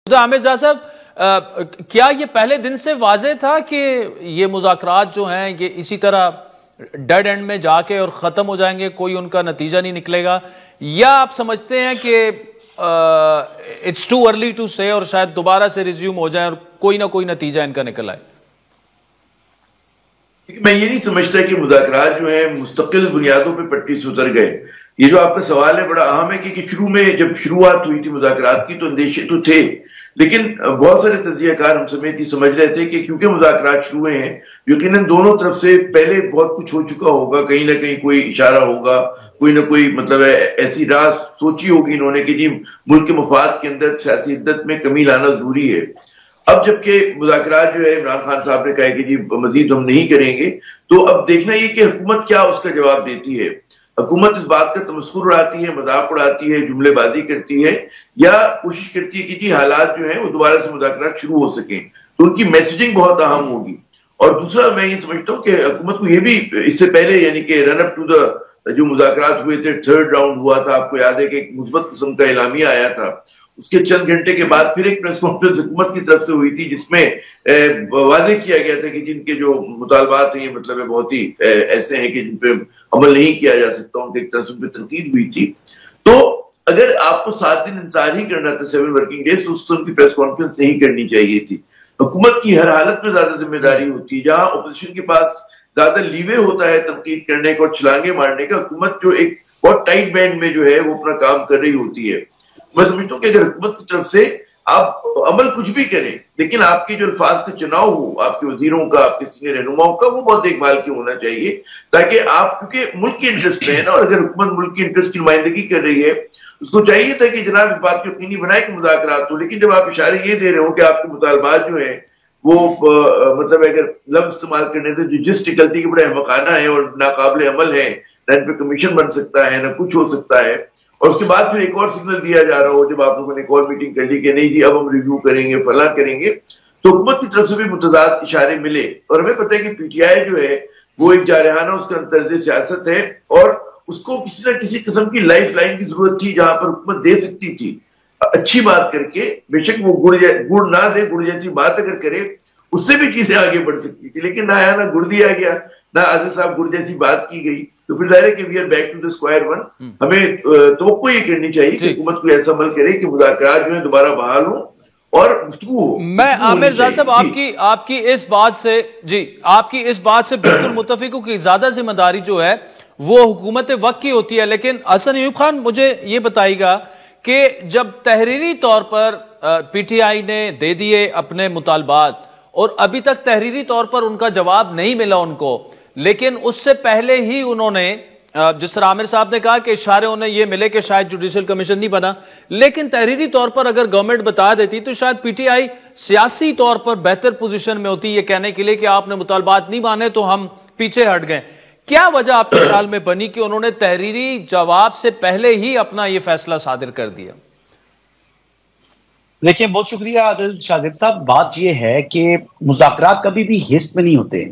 तो आमिर साहब, क्या ये पहले दिन से वाज़ेह था कि ये मुज़ाकरात जो हैं ये इसी तरह डेड एंड में जाके और ख़त्म हो जाएंगे, कोई उनका नतीजा नहीं निकलेगा, या आप समझते हैं कि इट्स टू अर्ली टू से और शायद दोबारा से रिज्यूम हो जाए और कोई ना कोई नतीजा इनका निकल आए? मैं ये नहीं समझता कि मुज़ाकरात जो है मुस्तकिल बुनियादों पे पट्टी से उतर गए। ये जो आपका सवाल है बड़ा अहम है कि शुरू में जब शुरुआत हुई थी मुज़ाकरात की तो अंदेशे तो थे, लेकिन बहुत सारे तज्ज़ियाकार हम समेत ही समझ रहे थे कि क्योंकि मुज़ाकरात शुरू हुए हैं, यकीनन दोनों तरफ से पहले बहुत कुछ हो चुका होगा, कहीं ना कहीं कोई इशारा होगा, कोई ना कोई मतलब ऐसी राह सोची होगी इन्होंने कि जी मुल्क के मफाद के अंदर सियासी इद्दत में कमी लाना जरूरी है। अब जबकि मुज़ाकरात जो है इमरान खान साहब ने कहा कि जी मजीद हम नहीं करेंगे, तो अब देखना ये कि हुकूमत क्या उसका जवाब देती है। हुकूमत इस बात का तमस्खुर उड़ाती है, मजाक उड़ाती है, जुमलेबाजी करती है, या कोशिश करती है कि जी हालात जो है वो दोबारा से मुज़ाकरात शुरू हो सके, तो उनकी मैसेजिंग बहुत अहम होगी। और दूसरा मैं ये समझता हूँ कि हुकूमत को ये भी इससे पहले यानी कि रन अप टू द जो मुज़ाकरात हुए थे, थर्ड राउंड हुआ था, आपको याद है कि एक मुस्बत किस्म का एलामिया आया था, उसके चंद घंटे के बाद फिर एक प्रेस कॉन्फ्रेंस हुकूमत की तरफ से हुई थी जिसमें वाज़ेह किया गया था कि जिनके जो मुतालबात हैं ये मतलब है बहुत ही ऐसे हैं कि जिन पे अमल नहीं किया जा सकता, उनके एक तरफ से पे तनकीद हुई थी। तो अगर आपको 7 दिन इंतजार ही करना था, 7 वर्किंग डेज, तो उस उनकी प्रेस कॉन्फ्रेंस नहीं करनी चाहिए थी। हुकूमत की हर हालत में ज्यादा जिम्मेदारी होती है, जहां अपोजिशन के पास ज्यादा लीवे होता है तनकीद करने का और छलांगे मारने का, हुकूमत जो एक बहुत टाइट बैंड में जो है वो अपना काम कर रही होती है। मैं समझता हूँ कि अगर हुकूमत की तरफ से आप अमल कुछ भी करें, लेकिन आपके जो अल्फाज का चुनाव हो, आपके वजीरों का, आपके सीनियर रहनुमाओं का, वो बहुत देखभाल के होना चाहिए, ताकि आप, क्योंकि मुल्क के इंटरेस्ट में है ना, और अगर हुकूमत मुल्क के इंटरेस्ट की नुमाइंदगी कर रही है, उसको चाहिए था कि जनाब इस बात को यकीनी बनाए कि मुज़ाकरात हो। लेकिन जब आप इशारे ये दे रहे हो कि आपके मुतालबात जो है वो मतलब अगर लफ्ज इस्तेमाल करने से जो जिस निकलती कि बड़े अहमकाना है और नाकाबिल अमल है, ना इन पे कमीशन बन सकता है, ना कुछ हो सकता है, और उसके बाद फिर एक और सिग्नल दिया जा रहा हो जब आप लोगों ने एक और मीटिंग कर ली कि नहीं जी अब हम रिव्यू करेंगे, फला करेंगे, तो हुकूमत की तरफ से भी मुतजाद इशारे मिले। और हमें पता है कि पीटीआई जो है वो एक जारहाना उसका तर्ज सियासत है, और उसको किसी न किसी किस्म की लाइफ लाइन की जरूरत थी जहां पर हुकूमत दे सकती थी अच्छी बात करके, बेशक वो गुड़ ना दे, गुड़ जैसी बात अगर करे उससे भी चीजें आगे बढ़ सकती थी, लेकिन ना आया, ना गुड़ दिया गया, ना आदिल साहब गुड़ जैसी बात की गई, तो फिर जाहिर है कि we are back to the square one. हमें तो ये करनी चाहिए कि हुकूमत को ऐसा अमल करे कि मुज़ाकरात जो है दोबारा बहाल हो और गुफ्तगू हो। मैं आमिर साहब आपकी इस बात से आपकी इस बात से बिल्कुल मुत्तफिक हूं कि ज्यादा जिम्मेदारी जो है वो हुकूमत वक्त की होती है। लेकिन हसन अयूब खान, मुझे ये बताइएगा कि जब तहरीरी तौर पर पीटीआई ने दे दिए अपने मुतालबात और अभी तक तहरीरी तौर पर उनका जवाब नहीं मिला उनको, लेकिन उससे पहले ही उन्होंने, जिस तरह आमिर साहब ने कहा कि इशारे उन्हें ये मिले कि शायद जुडिशियल कमीशन नहीं बना, लेकिन तहरीरी तौर पर अगर गवर्नमेंट बता देती तो शायद पीटीआई सियासी तौर पर बेहतर पोजीशन में होती ये कहने के लिए कि आपने मुतालबात नहीं माने तो हम पीछे हट गए। क्या वजह आपके ख्याल में बनी कि उन्होंने तहरीरी जवाब से पहले ही अपना यह फैसला सादिर कर दिया? देखिए, बहुत शुक्रिया आदिल शागिद साहब। बात यह है कि मुज़ाकरात कभी भी हिस्ट में नहीं होते।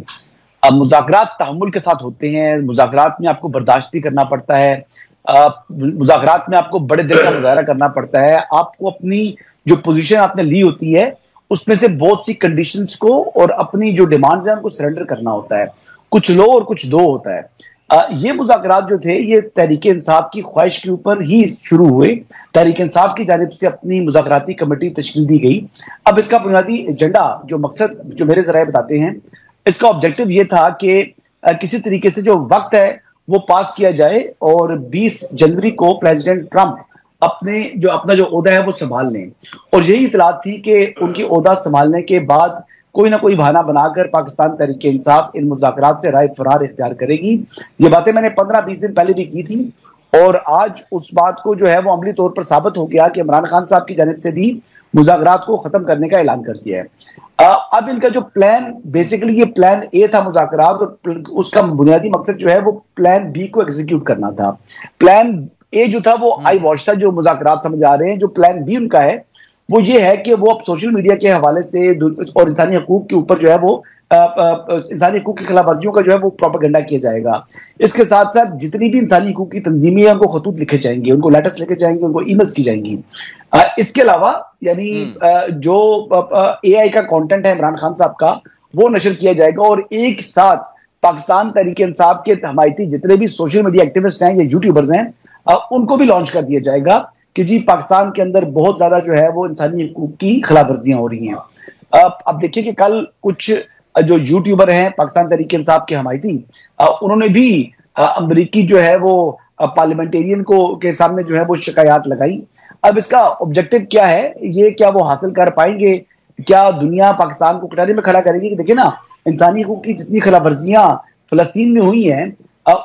अब मुज़ाकरात तहम्मुल के साथ होते हैं, मुज़ाकरात में आपको बर्दाश्त भी करना पड़ता है, मुज़ाकरात में आपको बड़े दिल का मुजाहरा करना पड़ता है, आपको अपनी जो पोजीशन आपने ली होती है उसमें से बहुत सी कंडीशंस को और अपनी जो डिमांड्स हैं उनको सरेंडर करना होता है, कुछ लो और कुछ दो होता है। ये मुज़ाकरात जो थे ये तहरीक इंसाफ की ख्वाहिश के ऊपर ही शुरू हुए। तहरीक इंसाफ की जानिब से अपनी मुज़ाकराती कमेटी तश्कील दी गई। अब इसका बुनियादी एजेंडा, जो मकसद जो मेरे जराए बताते हैं, इसका ऑब्जेक्टिव ये था कि किसी तरीके से जो वक्त है वो पास किया जाए और 20 जनवरी को प्रेसिडेंट ट्रंप अपना जो ओहदा है वो संभाल लें। और यही इतलात थी कि उनकी ओहदा संभालने के बाद कोई ना कोई बहाना बनाकर पाकिस्तान तहरीक इंसाफ इन मुज़ाकरात से राय फरार इख्तियार करेगी। ये बातें मैंने 15-20 दिन पहले भी की थी, और आज उस बात को जो है वो अमली तौर पर साबित हो गया कि इमरान खान साहब की जानिब से भी मुज़ाकरात को खत्म करने का ऐलान कर दिया है। अब इनका जो प्लान, बेसिकली ये प्लान ए था मुज़ाकरात, और उसका बुनियादी मकसद जो है वो प्लान बी को एग्जीक्यूट करना था। प्लान ए जो था वो आई वॉच था, जो मुज़ाकरात समझ आ रहे हैं। जो प्लान बी उनका है वो ये है कि वो अब सोशल मीडिया के हवाले से और इंसानी हकूक के ऊपर जो है वो इंसानी हकूक की खिलाफ वर्जियों का जो है वो प्रोपेगेंडा किया जाएगा। इसके साथ साथ जितनी भी इंसानी हकूक की तंजीमें हैं उनको खतूत लिखे जाएंगे, उनको लेटर्स लिखे जाएंगे, उनको ईमेल्स की जाएंगी। इसके अलावा यानी जो AI का कंटेंट है इमरान खान साहब का वो नशर किया जाएगा, और एक साथ पाकिस्तान तहरीक इंसाफ के हमायती जितने भी सोशल मीडिया एक्टिविस्ट हैं या यूट्यूबर्स हैं उनको भी लॉन्च कर दिया जाएगा कि जी पाकिस्तान के अंदर बहुत ज्यादा जो है वो इंसानी हकूक की खिलाफ वर्जियां हो रही हैं। अब देखिए कि कल कुछ जो यूट्यूबर हैं पाकिस्तान तहरीक इंसाफ के हमायती उन्होंने भी अमरीकी जो है वो पार्लियामेंटेरियन को के सामने जो है वो शिकायत लगाई। अब इसका ऑब्जेक्टिव क्या है, ये क्या वो हासिल कर पाएंगे, क्या दुनिया पाकिस्तान को कटारे में खड़ा करेगी कि देखिए ना इंसानी हकूक की जितनी खिलाफ वर्जियां फलस्तीन में हुई हैं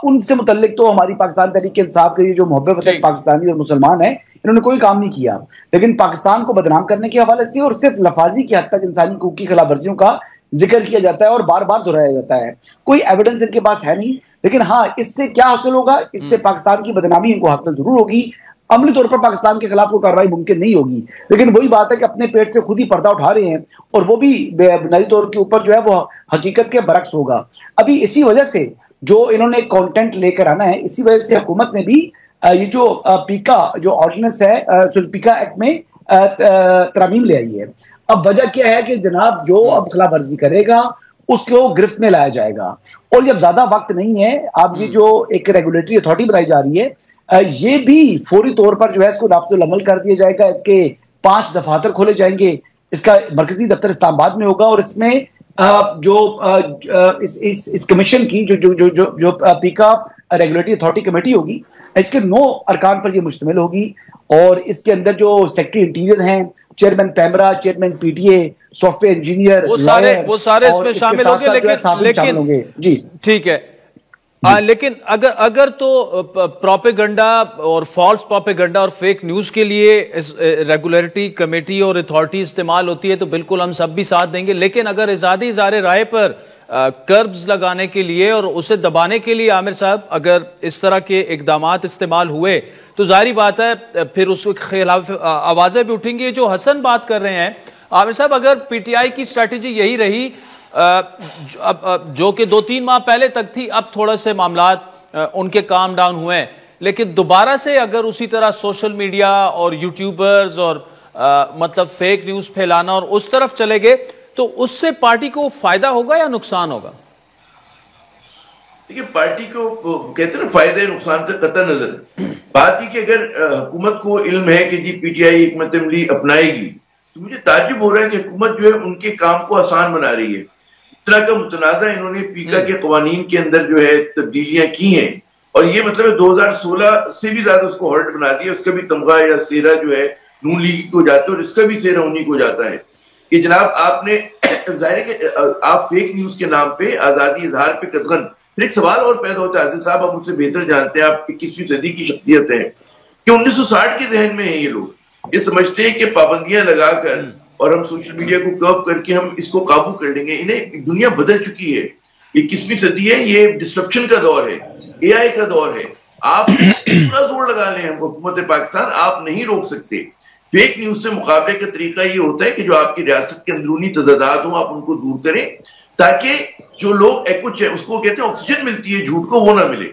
उनसे मुतल्लिक तो हमारी पाकिस्तान तहरीक इंसाफ के जो मोहब्बत पाकिस्तानी और मुसलमान है इन्होंने कोई काम नहीं किया, लेकिन पाकिस्तान को बदनाम करने के हवाले से और सिर्फ लफाजी की हद तक इंसानी हकूक की खिलाफ वर्जियों का जिक्र किया जाता है और बार बार दोहराया जाता है। कोई एविडेंस इनके पास है नहीं, लेकिन हाँ इससे क्या हासिल होगा, इससे पाकिस्तान की बदनामी इनको हासिल जरूर होगी। अमली तौर पर पाकिस्तान के खिलाफ कोई कार्रवाई मुमकिन नहीं होगी, लेकिन वही बात है कि अपने पेट से खुद ही पर्दा उठा रहे हैं और वो भी बुनियादी तौर के ऊपर जो है वो हकीकत के बरक्स होगा। अभी इसी वजह से जो इन्होंने कंटेंट लेकर आना है, इसी वजह से हुकूमत ने भी ये जो पीका जो ऑर्डिनेंस है पीका एक्ट में तरमीम ले आई है। अब वजह क्या है कि जनाब जो अब खिलाफ वर्जी करेगा उसको गिरफ्त में लाया जाएगा, और जब ज्यादा वक्त नहीं है अब ये जो एक रेगुलेटरी अथॉरिटी बनाई जा रही है ये भी फौरी तौर पर जो है इसको नाफ्जुल अमल कर दिया जाएगा। इसके 5 दफातर खोले जाएंगे, इसका मरकजी दफ्तर इस्लामाबाद में होगा, और इसमें जो इस कमीशन की जो पीका रेगुलेटरी अथॉरिटी कमेटी होगी इसके 9 अरकान पर ये मुश्तमिल होगी, और इसके अंदर जो सेक्रेटरी इंटीरियर हैं, chairman PEMRA, chairman PTA, software engineer, वो सारे इसमें शामिल होंगे, लेकिन जी ठीक है। लेकिन अगर तो प्रोपेगेंडा और फॉल्स प्रोपेगेंडा और फेक न्यूज के लिए रेगुलेटरी कमेटी और अथॉरिटी इस्तेमाल होती है तो बिल्कुल हम सब भी साथ देंगे, लेकिन अगर आजादी इज़हार राय पर कर्ब्स लगाने के लिए और उसे दबाने के लिए आमिर साहब अगर इस तरह के इकदामात इस्तेमाल हुए तो जाहिर बात है फिर उसके खिलाफ आवाजें भी उठेंगी। जो हसन बात कर रहे हैं आमिर साहब, अगर PTI की स्ट्रैटेजी यही रही जो कि 2-3 माह पहले तक थी, अब थोड़ा से मामलात उनके काम डाउन हुए, लेकिन दोबारा से अगर उसी तरह सोशल मीडिया और यूट्यूबर्स और मतलब फेक न्यूज फैलाना और उस तरफ चले गए तो उससे पार्टी को फायदा होगा या नुकसान होगा? देखिए पार्टी को कहते हैं ना फायदे नुकसान से कतई नजर। बात ही कि अगर हुकूमत को इल्म है कि जी PTI हिकमत अमली अपनाएगी तो मुझे ताज्जुब हो रहा है कि हुकूमत जो है उनके काम को आसान बना रही है। इस तरह का मुतनाज़ा इन्होंने पीका के कवानीन के अंदर जो है तब्दीलियां की हैं, और ये मतलब 2016 से भी ज्यादा उसको हॉल्ट बना दिया। उसका भी तमगा या सेरा जो है नून लीग को जाता है और इसका भी सेरा उन्हीं को जाता है कि जनाब आपने जाहिर है कि आप फेक न्यूज के नाम पे आजादी इजहार पे कदगन। फिर एक सवाल और पैदा होता है, आदिल साहब आप मुझसे बेहतर जानते हैं, आप 21वीं सदी की शख्सियत हैं, कि 1960 के जहन में है ये लोग, ये समझते हैं कि पाबंदियां लगाकर और हम सोशल मीडिया को कर्व करके हम इसको काबू कर लेंगे। इन्हें दुनिया बदल चुकी है, 21वीं सदी है, ये डिस्ट्रप्शन का दौर है, AI का दौर है। आप पूरा जोर लगा लें हुकूमत पाकिस्तान, आप नहीं रोक सकते। फेक न्यूज से मुकाबले का तरीका ये होता है कि जो आपकी रियासत के अंदरूनी तजादात हो आप उनको दूर करें, ताकि जो लोग कुछ उसको कहते हैं ऑक्सीजन मिलती है झूठ को, वो ना मिले,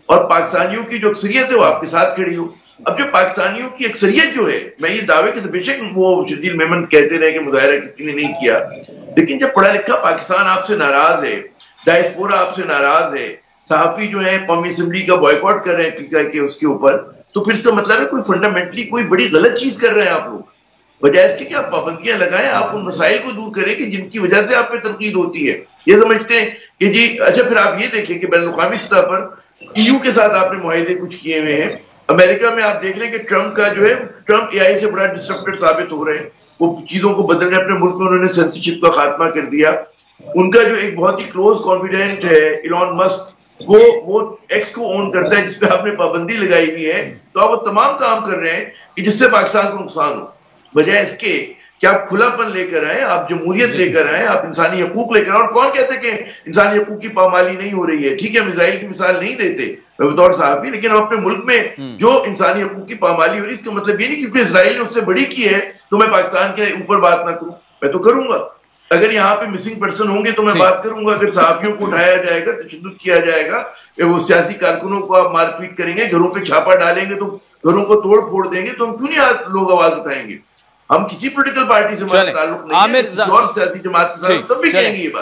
और पाकिस्तानियों की जो अक्सरियत है वो आपके साथ खड़ी हो। अब जो पाकिस्तानियों की अक्सरियत जो है, मैं ये दावे के बेशक वो शदील मेमन कहते रहे कि मुजाहिरा किसी ने नहीं किया, लेकिन जब पढ़ा लिखा पाकिस्तान आपसे नाराज है, डायस्पोरा आपसे नाराज है, सहाफी जो है कौमी असेंबली का बॉयकॉट कर रहे हैं पीका के उसके ऊपर, तो फिर इसका मतलब है कोई फंडामेंटली कोई बड़ी गलत चीज कर रहे हैं आप लोग। बजाय इसके कि आप पाबंदियां लगाएं, आप उन मसाइल को दूर करें कि जिनकी वजह से आप पे तनकीद होती है। ये समझते हैं कि जी अच्छा, फिर आप ये देखिए कि बैनुल-अक़वामी सतह पर EU के साथ आपने मुआहिदे कुछ किए हुए हैं। अमेरिका में आप देख लें कि ट्रंप का जो है, ट्रंप AI से बड़ा डिस्ट्रप्टर साबित हो रहे हैं, वो चीजों को बदल रहे। अपने मुल्क में उन्होंने सेंसरशिप का खात्मा कर दिया। उनका जो एक बहुत ही क्लोज कॉन्फिडेंट है इलॉन मस्क, वो एक्स को ओन करता है जिसपे आपने पाबंदी लगाई हुई है, तो आप वो तमाम काम कर रहे हैं कि जिससे पाकिस्तान को नुकसान हो। बजाय इसके कि आप खुलापन लेकर आए, आप जमहूरियत लेकर आए, आप इंसानी हकूक लेकर आए। और कौन कहते हैं कि इंसानी हकूक की पामाली नहीं हो रही है? ठीक है, हम इजराइल की मिसाल नहीं देते मैं बतौर सहाफी, लेकिन हम अपने मुल्क में जो इंसानी हकूक की पामाली हो रही है, इसका मतलब ये नहीं क्योंकि इजराइल ने उससे बड़ी की है तो मैं पाकिस्तान के ऊपर बात ना करूं, मैं तो करूंगा। अगर यहाँ पे मिसिंग पर्सन होंगे तो मैं बात करूंगा। अगर सहाफियों को उठाया जाएगा, तशद्दुद किया जाएगा, वो सियासी कारकुनों को आप मारपीट करेंगे, घरों पे छापा डालेंगे, तो घरों को तोड़ फोड़ देंगे, तो हम क्यों नहीं लोग आवाज उठाएंगे? हम किसी पॉलिटिकल पार्टी से हमारा ताल्लुक नहीं है, किसी और सियासी जमात के साथ तब भी कहेंगे ये बात।